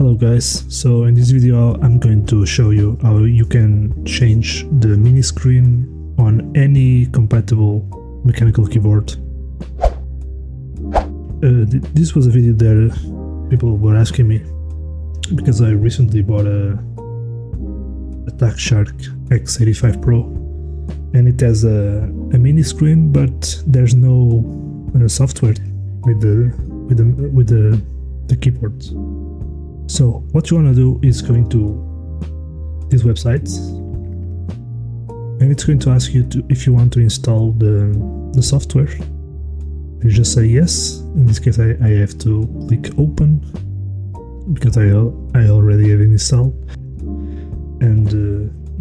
Hello guys, so in this video I'm going to show you how you can change the mini screen on any compatible mechanical keyboard. This was a video that people were asking me because I recently bought a Attack Shark X85PRO and it has a mini screen, but there's no software with the keyboard. So what you want to do is going to this website and it's going to ask you if you want to install the software. You just say yes. In this case I have to click open because I already have it installed. And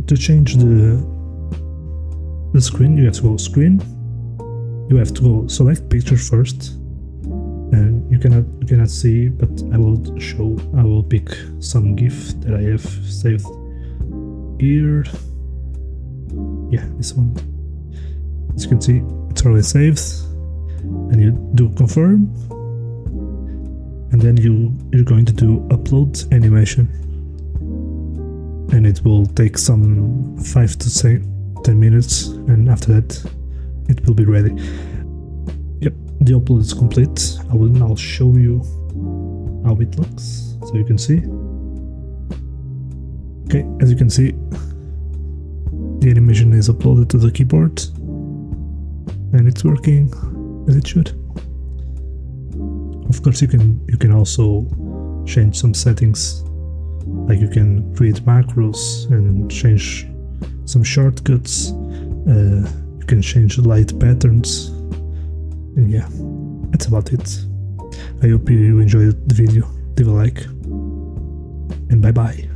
to change the screen, you have to go screen. You have to go select picture first, and you cannot see, but I will pick some GIF that I have saved here. Yeah, this one. As you can see, it's already saved, and you do confirm, and then you're going to do upload animation, and it will take some 5 to 10 minutes, and after that it will be ready. Yep, the upload is complete. I will now show you how it looks so you can see. Okay, as you can see, the animation is uploaded to the keyboard and it's working as it should. Of course, you can also change some settings, like you can create macros and change some shortcuts. You can change light patterns, and yeah, that's about it. I hope you enjoyed the video. Leave a like and bye bye.